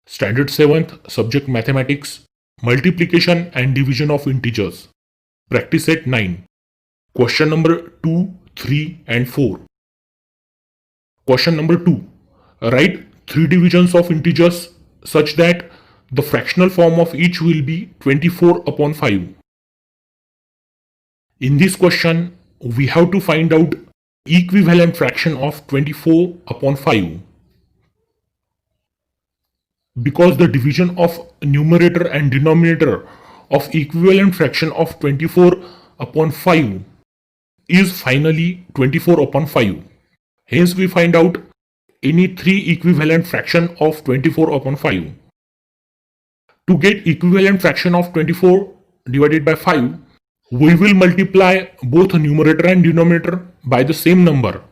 Standard 7th, Subject Mathematics, Multiplication and Division of Integers. Practice set 9. Question number 2, 3 and 4. Question number 2. Write 3 divisions of integers such that the fractional form of each will be 24 upon 5. In this question, we have to find out equivalent fraction of 24 upon 5. Because the division of numerator and denominator of equivalent fraction of 24 upon 5 is finally 24 upon 5. Hence we find out any 3 equivalent fraction of 24 upon 5. To get equivalent fraction of 24 divided by 5, we will multiply both numerator and denominator by the same number.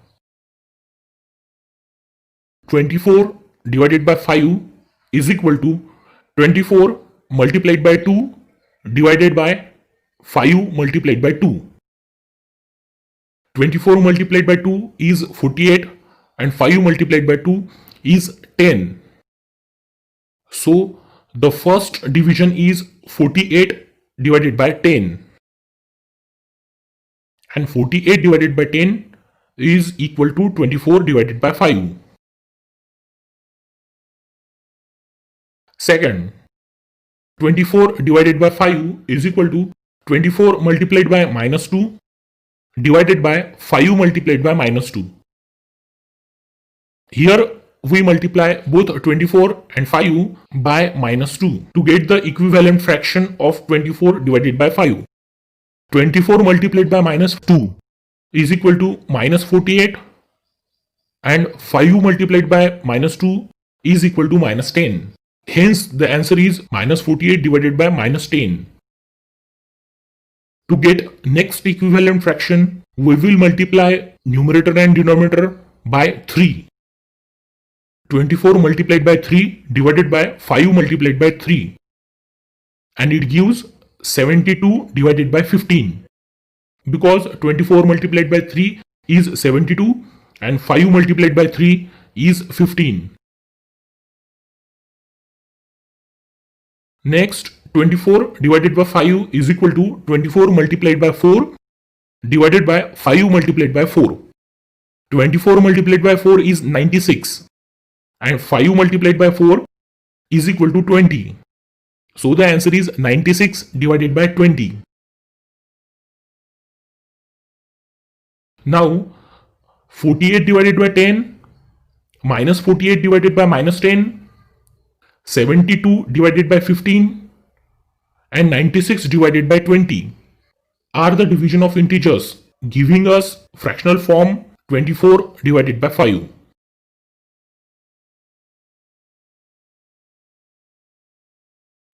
24 divided by 5 is equal to 24 multiplied by 2 divided by 5 multiplied by 2. 24 multiplied by 2 is 48 and 5 multiplied by 2 is 10. So the first division is 48 divided by 10. And 48 divided by 10 is equal to 24 divided by 5. Second, 24 divided by 5 is equal to 24 multiplied by minus 2 divided by 5 multiplied by minus 2. Here we multiply both 24 and 5 by minus 2 to get the equivalent fraction of 24 divided by 5. 24 multiplied by minus 2 is equal to minus 48 and 5 multiplied by minus 2 is equal to minus 10. Hence the answer is minus 48 divided by minus 10. To get next equivalent fraction, we will multiply numerator and denominator by 3. 24 multiplied by 3 divided by 5 multiplied by 3. And it gives 72 divided by 15. Because 24 multiplied by 3 is 72 and 5 multiplied by 3 is 15. Next, 24 divided by 5 is equal to 24 multiplied by 4 divided by 5 multiplied by 4. 24 multiplied by 4 is 96 and 5 multiplied by 4 is equal to 20. So the answer is 96 divided by 20. Now 48 divided by 10 minus 48 divided by minus 10, 72 divided by 15 and 96 divided by 20 are the division of integers, giving us fractional form 24 divided by 5.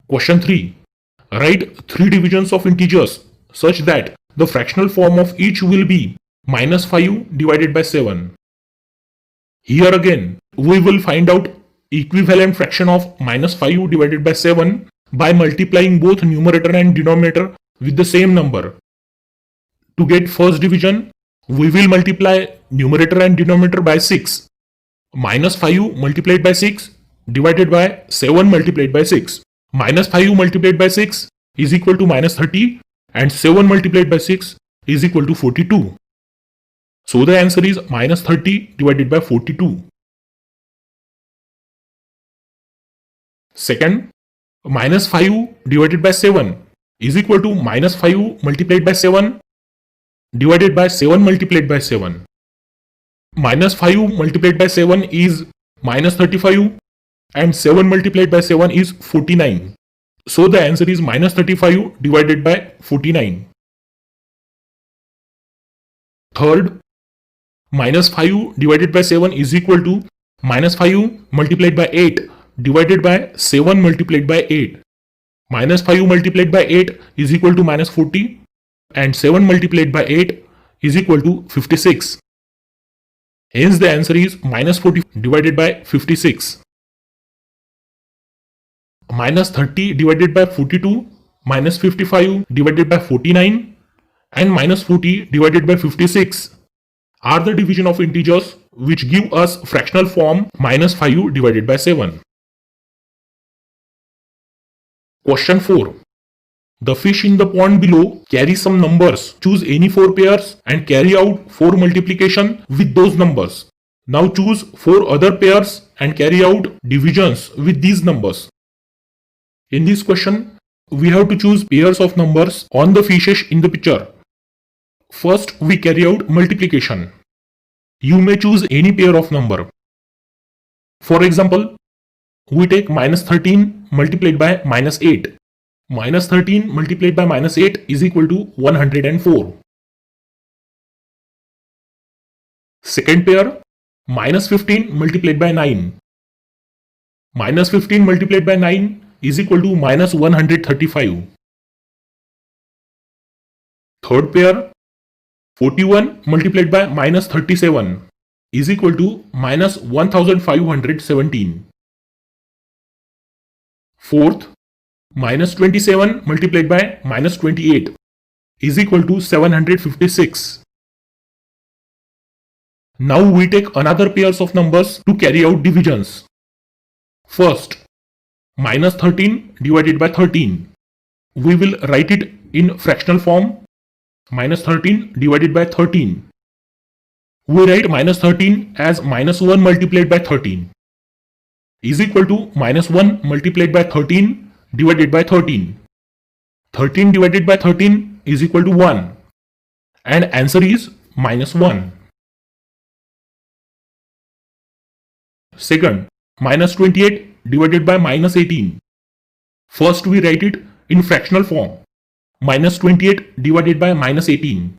Question 3. Write 3 divisions of integers such that the fractional form of each will be minus 5 divided by 7. Here again, we will find out equivalent fraction of minus 5 divided by 7 by multiplying both numerator and denominator with the same number. To get first division, we will multiply numerator and denominator by 6. Minus 5 multiplied by 6 divided by 7 multiplied by 6. Minus 5 multiplied by 6 is equal to minus 30 and 7 multiplied by 6 is equal to 42. So the answer is minus 30 divided by 42. Second, minus 5 divided by 7 is equal to minus 5 multiplied by 7 divided by 7 multiplied by 7. Minus 5 multiplied by 7 is minus 35 and 7 multiplied by 7 is 49. So the answer is minus 35 divided by 49. Third, minus 5 divided by 7 is equal to minus 5 multiplied by 8 divided by 7 multiplied by 8. Minus 5 multiplied by 8 is equal to minus 40 and 7 multiplied by 8 is equal to 56. Hence the answer is minus 40 divided by 56. Minus 30 divided by 42, minus 55 divided by 49 and minus 40 divided by 56 are the division of integers which give us fractional form minus 5 divided by 7. Question 4. The fish in the pond below carry some numbers. Choose any 4 pairs and carry out 4 multiplication with those numbers. Now choose 4 other pairs and carry out divisions with these numbers. In this question, we have to choose pairs of numbers on the fishes in the picture. First, we carry out multiplication. You may choose any pair of number. For example, we take minus 13 multiplied by minus 8. Minus 13 multiplied by minus 8 is equal to 104. Second pair, minus 15 multiplied by 9. Minus 15 multiplied by 9 is equal to minus 135. Third pair, 41 multiplied by minus 37 is equal to minus 1517. Fourth, minus 27 multiplied by minus 28 is equal to 756. Now we take another pairs of numbers to carry out divisions. First, minus 13 divided by 13. We will write it in fractional form. Minus 13 divided by 13. We write minus 13 as minus 1 multiplied by 13 is equal to minus 1 multiplied by 13 divided by 13. 13 divided by 13 is equal to 1 and answer is minus 1. Second, minus 28 divided by minus 18. First we write it in fractional form. Minus 28 divided by minus 18.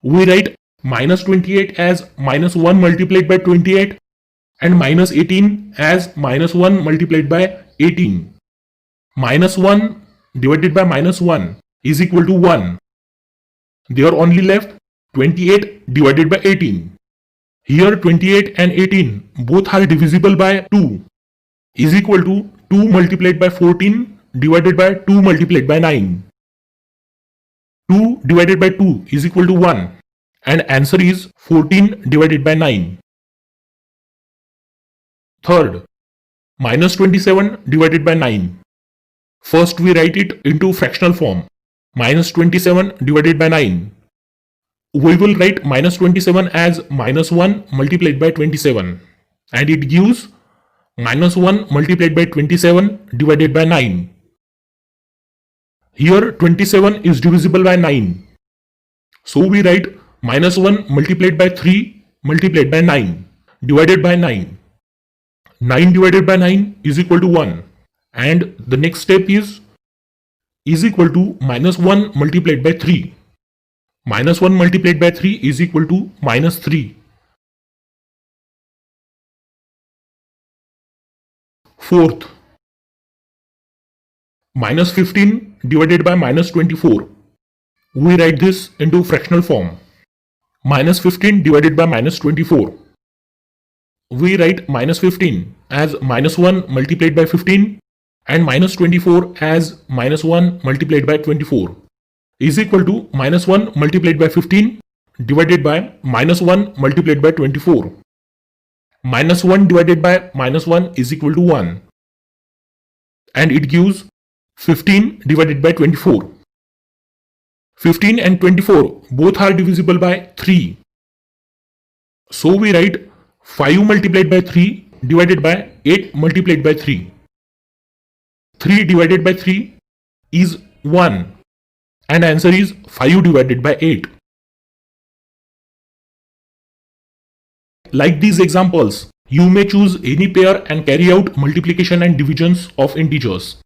We write minus 28 as minus 1 multiplied by 28 and minus 18 as minus 1 multiplied by 18. Minus 1 divided by minus 1 is equal to 1. There are only left 28 divided by 18. Here 28 and 18 both are divisible by 2 is equal to 2 multiplied by 14 divided by 2 multiplied by 9. 2 divided by 2 is equal to 1 and answer is 14 divided by 9. Third, minus 27 divided by 9. First we write it into fractional form. Minus 27 divided by 9. We will write minus 27 as minus 1 multiplied by 27 and it gives minus 1 multiplied by 27 divided by 9. Here 27 is divisible by 9. So we write minus 1 multiplied by 3 multiplied by 9 divided by 9. 9 divided by 9 is equal to 1 and the next step is equal to minus 1 multiplied by 3. Minus 1 multiplied by 3 is equal to minus 3. Fourth, minus 15 divided by minus 24. We write this into fractional form. Minus 15 divided by minus 24. We write minus 15 as minus 1 multiplied by 15 and minus 24 as minus 1 multiplied by 24 is equal to minus 1 multiplied by 15 divided by minus 1 multiplied by 24. Minus 1 divided by minus 1 is equal to 1 and it gives 15 divided by 24. 15 and 24 both are divisible by 3. So we write 5 multiplied by 3 divided by 8 multiplied by 3. 3 divided by 3 is 1 and answer is 5 divided by 8. Like these examples, you may choose any pair and carry out multiplication and divisions of integers.